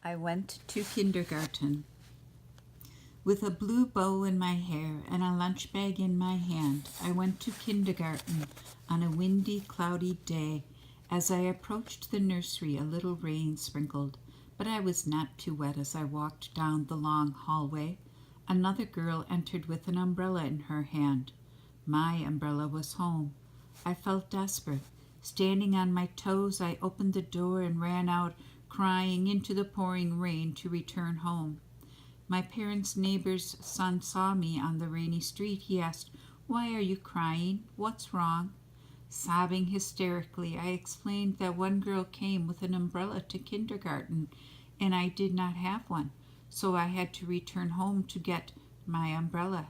I went to kindergarten. With a blue bow in my hair and a lunch bag in my hand, I went to kindergarten on a windy, cloudy day. As I approached the nursery, a little rain sprinkled, but I was not too wet as I walked down the long hallway. Another girl entered with an umbrella in her hand. My umbrella was home. I felt desperate. Standing on my toes, I opened the door and ran out, crying into the pouring rain to return home. My parents' neighbor's son saw me on the rainy street. He asked, "Why are you crying? What's wrong?" Sobbing hysterically, I explained that one girl came with an umbrella to kindergarten, and I did not have one, so I had to return home to get my umbrella.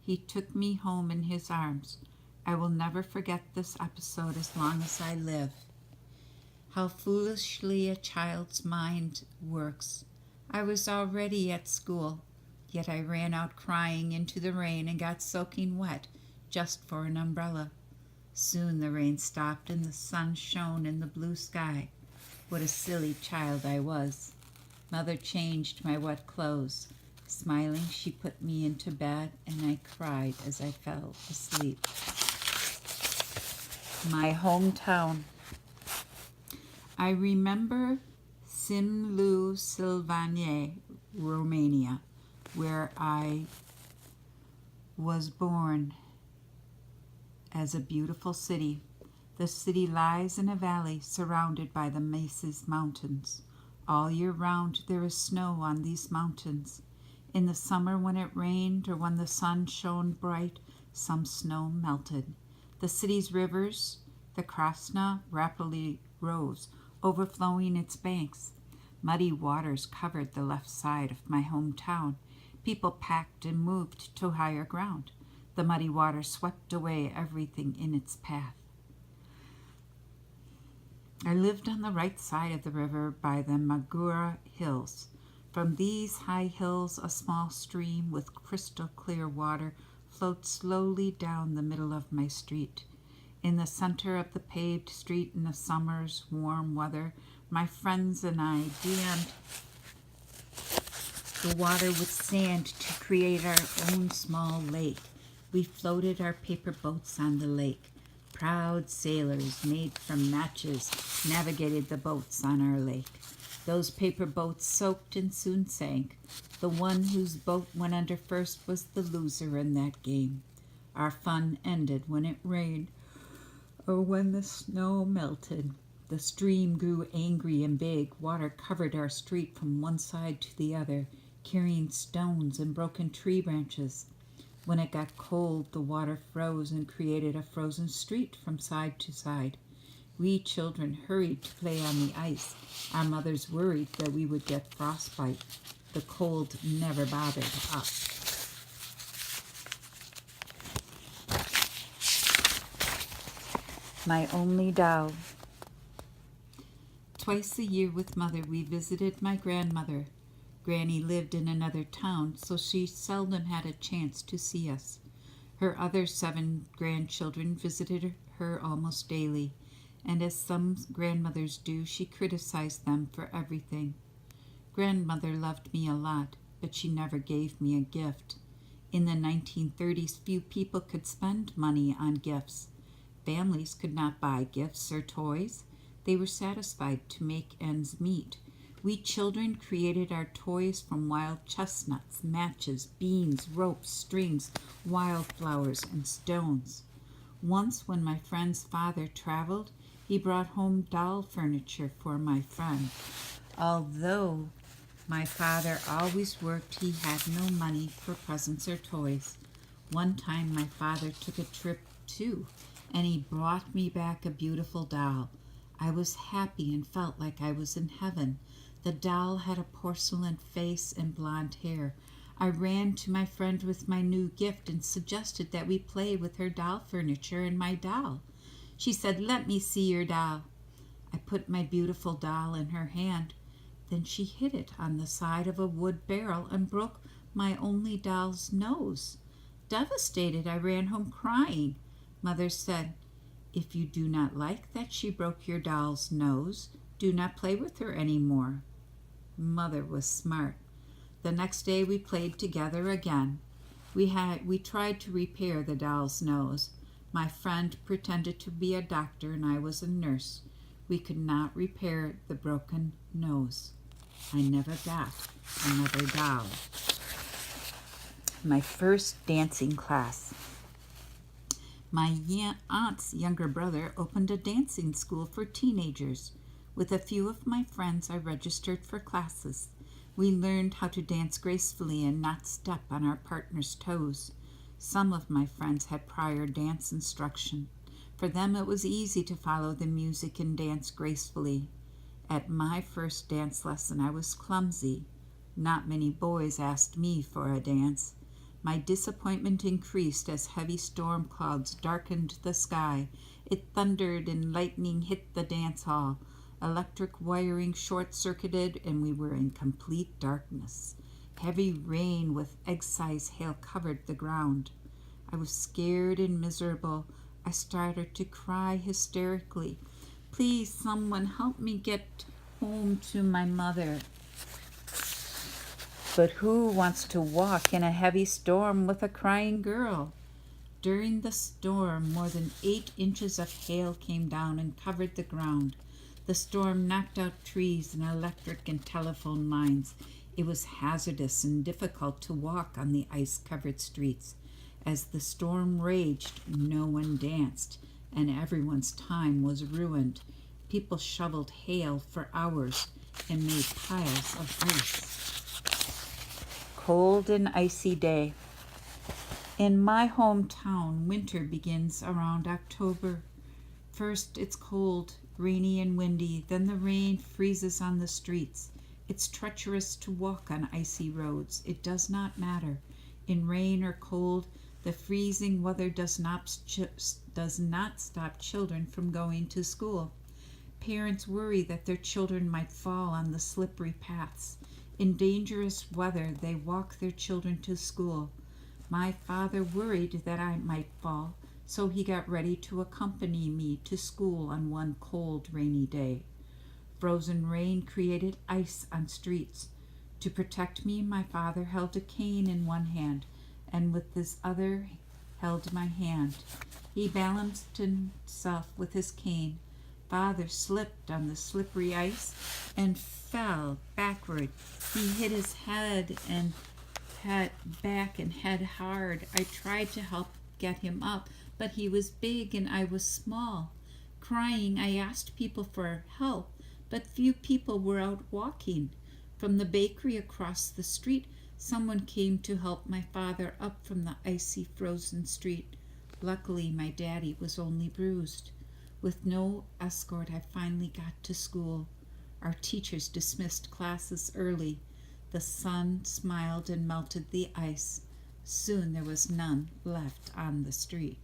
He took me home in his arms. I will never forget this episode as long as I live. How foolishly a child's mind works. I was already at school, yet I ran out crying into the rain and got soaking wet just for an umbrella. Soon the rain stopped and the sun shone in the blue sky. What a silly child I was. Mother changed my wet clothes. Smiling, she put me into bed, and I cried as I fell asleep. My hometown. I remember Simlu, Silvania, Romania, where I was born, as a beautiful city. The city lies in a valley surrounded by the Mesas Mountains. All year round there is snow on these mountains. In the summer when it rained or when the sun shone bright, some snow melted. The city's rivers, the Krasna, rapidly rose, overflowing its banks. Muddy waters covered the left side of my hometown. People packed and moved to higher ground. The muddy water swept away everything in its path. I lived on the right side of the river by the Magura Hills. From these high hills, a small stream with crystal clear water flowed slowly down the middle of my street. In the center of the paved street in the summer's warm weather, my friends and I dammed the water with sand to create our own small lake. We floated our paper boats on the lake. Proud sailors made from matches navigated the boats on our lake. Those paper boats soaked and soon sank. The one whose boat went under first was the loser in that game. Our fun ended when it rained or when the snow melted. The stream grew angry and big. Water covered our street from one side to the other, carrying stones and broken tree branches. When it got cold, the water froze and created a frozen street from side to side. We children hurried to play on the ice. Our mothers worried that we would get frostbite. The cold never bothered us. My only doll. Twice a year with Mother we visited my grandmother. Granny lived in another town, so she seldom had a chance to see us. Her other 7 grandchildren visited her almost daily, and as some grandmothers do, she criticized them for everything. Grandmother loved me a lot, but she never gave me a gift. In the 1930s, few people could spend money on gifts. Families could not buy gifts or toys. They were satisfied to make ends meet. We children created our toys from wild chestnuts, matches, beans, ropes, strings, wildflowers, and stones. Once when my friend's father traveled, he brought home doll furniture for my friend. Although my father always worked, he had no money for presents or toys. One time my father took a trip too, and he brought me back a beautiful doll. I was happy and felt like I was in heaven. The doll had a porcelain face and blonde hair. I ran to my friend with my new gift and suggested that we play with her doll furniture and my doll. She said, "Let me see your doll." I put my beautiful doll in her hand. Then she hit it on the side of a wood barrel and broke my only doll's nose. Devastated, I ran home crying. Mother said, "If you do not like that she broke your doll's nose, do not play with her any more." Mother was smart. The next day we played together again. We tried to repair the doll's nose. My friend pretended to be a doctor and I was a nurse. We could not repair the broken nose. I never got another doll. My first dancing class. My aunt's younger brother opened a dancing school for teenagers. With a few of my friends, I registered for classes. We learned how to dance gracefully and not step on our partner's toes. Some of my friends had prior dance instruction. For them, it was easy to follow the music and dance gracefully. At my first dance lesson, I was clumsy. Not many boys asked me for a dance. My disappointment increased as heavy storm clouds darkened the sky. It thundered and lightning hit the dance hall. Electric wiring short-circuited and we were in complete darkness. Heavy rain with egg-sized hail covered the ground. I was scared and miserable. I started to cry hysterically. Please, someone help me get home to my mother. But who wants to walk in a heavy storm with a crying girl? During the storm, more than 8 inches of hail came down and covered the ground. The storm knocked out trees and electric and telephone lines. It was hazardous and difficult to walk on the ice-covered streets. As the storm raged, no one danced, and everyone's time was ruined. People shoveled hail for hours and made piles of ice. Cold and icy day. In my hometown, winter begins around October. First, it's cold, rainy and windy. Then the rain freezes on the streets. It's treacherous to walk on icy roads. It does not matter. In rain or cold, the freezing weather does not stop children from going to school. Parents worry that their children might fall on the slippery paths. In dangerous weather, they walk their children to school. My father worried that I might fall, so he got ready to accompany me to school on one cold, rainy day. Frozen rain created ice on streets. To protect me, my father held a cane in one hand, and with his other held my hand. He balanced himself with his cane. Father slipped on the slippery ice and fell backward. He hit his head and back and head hard. I tried to help get him up, but he was big and I was small. Crying, I asked people for help, but few people were out walking. From the bakery across the street, someone came to help my father up from the icy, frozen street. Luckily, my daddy was only bruised. With no escort, I finally got to school. Our teachers dismissed classes early. The sun smiled and melted the ice. Soon there was none left on the street.